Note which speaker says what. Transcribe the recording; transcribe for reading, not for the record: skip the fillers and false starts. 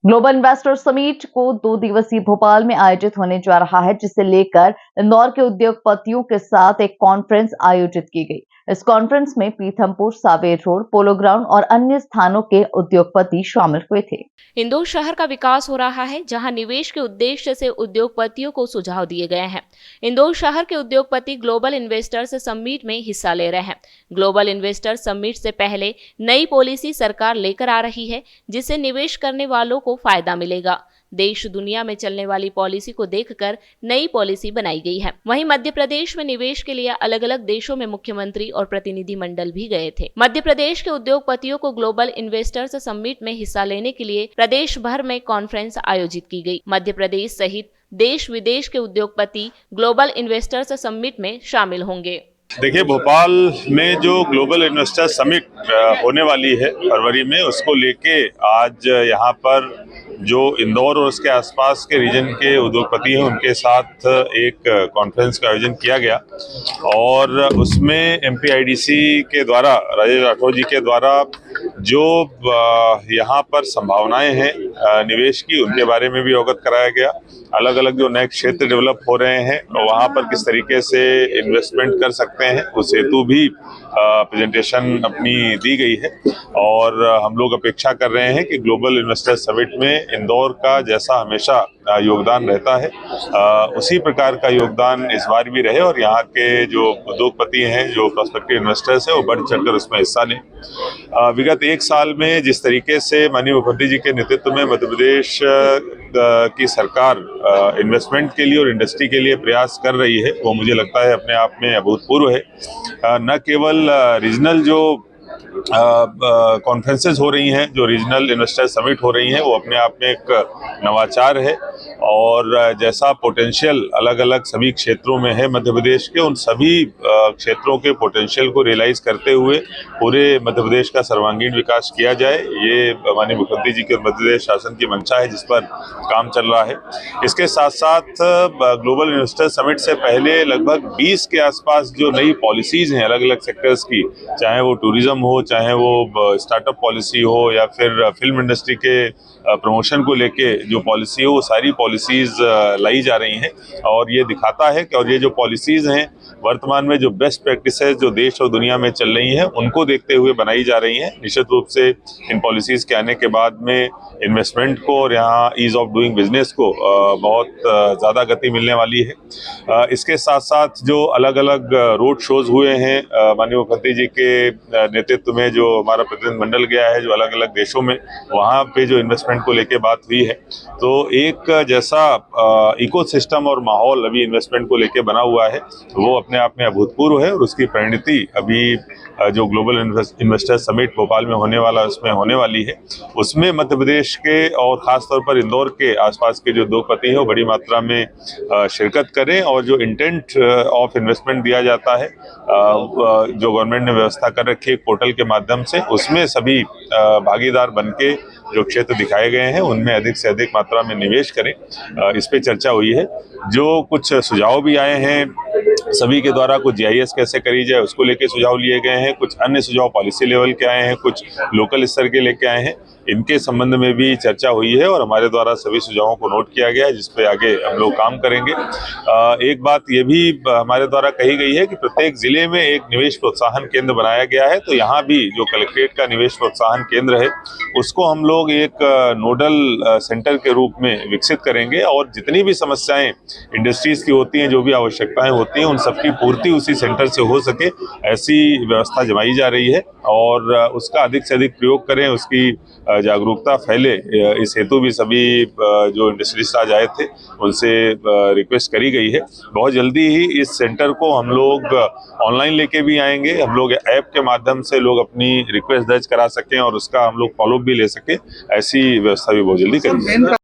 Speaker 1: Global investor summit को 2 दिवसीय भोपाल में आयोजित होने जा रहा है, जिसे लेकर इंदौर के उद्योगपतियों के साथ एक कॉन्फ्रेंस आयोजित की गई। इस कॉन्फ्रेंस में Pithampur, Sanwer road, polo ground और अन्य स्थानों के उद्योगपति शामिल हुए थे।
Speaker 2: इंदौर शहर का विकास हो रहा है, जहां निवेश के उद्देश्य से उद्योगपतियों को सुझाव दिए गए हैं। इंदौर शहर के उद्योगपति ग्लोबल इन्वेस्टर्स समिट में हिस्सा ले रहे हैं। ग्लोबल इन्वेस्टर समिट से पहले नई पॉलिसी सरकार लेकर आ रही है, जिससे निवेश करने वालों को फायदा मिलेगा। देश दुनिया में चलने वाली पॉलिसी को देखकर नई पॉलिसी बनाई गई है। वहीं मध्य प्रदेश में निवेश के लिए अलग अलग देशों में मुख्यमंत्री और प्रतिनिधि मंडल भी गए थे। मध्य प्रदेश के उद्योगपतियों को ग्लोबल इन्वेस्टर्स समिट में हिस्सा लेने के लिए प्रदेश भर में कॉन्फ्रेंस आयोजित की गई। मध्य प्रदेश सहित देश विदेश के उद्योगपति ग्लोबल इन्वेस्टर्स समिट में शामिल होंगे।
Speaker 3: देखिए, भोपाल में जो ग्लोबल इन्वेस्टर समिट होने वाली है फरवरी में, उसको लेके आज यहाँ पर जो इंदौर और उसके आसपास के रीजन के उद्योगपति हैं उनके साथ एक कॉन्फ्रेंस का आयोजन किया गया और उसमें MPIDC के द्वारा, राजेश राठौर जी के द्वारा जो यहाँ पर संभावनाएं हैं निवेश की, उनके बारे में भी अवगत कराया गया। अलग अलग जो नए क्षेत्र डेवलप हो रहे हैं वहाँ पर किस तरीके से इन्वेस्टमेंट कर सकते हैं, उस हेतु भी प्रेजेंटेशन अपनी दी गई है और हम लोग अपेक्षा कर रहे हैं कि ग्लोबल इन्वेस्टर समिट में इंदौर का जैसा हमेशा योगदान रहता है उसी प्रकार का योगदान इस बार भी रहे और यहाँ के जो उद्योगपति हैं, जो प्रोस्पेक्टिव इन्वेस्टर्स हैं, वो बढ़ चढ़कर उसमें हिस्सा लें। विगत एक साल में जिस तरीके से माननीय मुख्यमंत्री जी के नेतृत्व में मध्य प्रदेश की सरकार इन्वेस्टमेंट के लिए और इंडस्ट्री के लिए प्रयास कर रही है, वो मुझे लगता है अपने आप में अभूतपूर्व है। न केवल रीजनल जो कॉन्फ्रेंसेस हो रही हैं, जो रीजनल इन्वेस्टर समिट हो रही हैं, वो अपने आप में एक नवाचार है और जैसा पोटेंशियल अलग अलग सभी क्षेत्रों में है मध्य प्रदेश के, उन सभी क्षेत्रों के पोटेंशियल को रियलाइज करते हुए पूरे मध्य प्रदेश का सर्वांगीण विकास किया जाए, ये माननीय मुख्यमंत्री जी के मध्य प्रदेश शासन की मंशा है, जिस पर काम चल रहा है। इसके साथ साथ ग्लोबल इन्वेस्टर समिट से पहले लगभग 20 के आसपास जो नई पॉलिसीज हैं अलग अलग सेक्टर्स की, चाहे वो टूरिज्म हो, चाहे वो स्टार्टअप पॉलिसी हो या फिर फिल्म इंडस्ट्री के प्रमोशन को लेके जो पॉलिसी हो, वो सारी पॉलिसीज लाई जा रही हैं और ये दिखाता है कि और ये जो पॉलिसीज हैं वर्तमान में जो बेस्ट प्रैक्टिसेस जो देश और दुनिया में चल रही हैं उनको देखते हुए बनाई जा रही हैं। निश्चित रूप से इन पॉलिसीज के आने के बाद में इन्वेस्टमेंट को और यहाँ ईज ऑफ डूइंग बिजनेस को बहुत ज़्यादा गति मिलने वाली है। इसके साथ साथ जो अलग अलग रोड शोज हुए हैं माननीय मुख्यमंत्री जी के नेतृत्व में, जो हमारा प्रतिनिधि मंडल गया है जो अलग अलग देशों में, वहाँ पे जो इन्वेस्टमेंट को लेके बात हुई है, तो एक जैसा इकोसिस्टम और माहौल अभी इन्वेस्टमेंट को लेके बना हुआ है वो अपने आप में अभूतपूर्व है और उसकी परिणति अभी जो ग्लोबल इन्वेस्टर समिट भोपाल में होने वाला, उसमें होने वाली है। उसमें मध्य प्रदेश के और खासतौर पर इंदौर के आसपास के जो उद्योगपति हैं वो बड़ी मात्रा में शिरकत करें और जो इंटेंट ऑफ इन्वेस्टमेंट दिया जाता है जो गवर्नमेंट ने व्यवस्था कर रखी है पोर्टल के माध्यम से, उसमें सभी भागीदार बनके जो क्षेत्र दिखाए गए हैं उनमें अधिक से अधिक मात्रा में निवेश करें, इस पे चर्चा हुई है। जो कुछ सुझाव भी आए हैं सभी के द्वारा, कुछ GIS कैसे करी जाए उसको लेके सुझाव लिए गए हैं, कुछ अन्य सुझाव पॉलिसी लेवल के आए हैं, कुछ लोकल स्तर के लेके आए हैं, इनके संबंध में भी चर्चा हुई है और हमारे द्वारा सभी सुझावों को नोट किया गया है, जिस पे आगे हम लोग काम करेंगे। एक बात ये भी हमारे द्वारा कही गई है कि प्रत्येक जिले में एक निवेश प्रोत्साहन केंद्र बनाया गया है, तो यहाँ भी जो कलेक्ट्रेट का निवेश प्रोत्साहन केंद्र है उसको हम लोग एक नोडल सेंटर के रूप में विकसित करेंगे और जितनी भी समस्याएं इंडस्ट्रीज की होती हैं, जो भी आवश्यकताएं होती हैं, उन सबकी पूर्ति उसी सेंटर से हो सके, ऐसी व्यवस्था जमाई जा रही है और उसका अधिक से अधिक प्रयोग करें, उसकी जागरूकता फैले, इस हेतु भी सभी जो इंडस्ट्रियलिस्ट आज आए थे उनसे रिक्वेस्ट करी गई है। बहुत जल्दी ही इस सेंटर को हम लोग ऑनलाइन लेके भी आएंगे, हम लोग ऐप के माध्यम से लोग अपनी रिक्वेस्ट दर्ज करा सकें और उसका हम लोग फॉलोअप भी ले सकें, ऐसी व्यवस्था भी बहुत जल्दी करेंगे।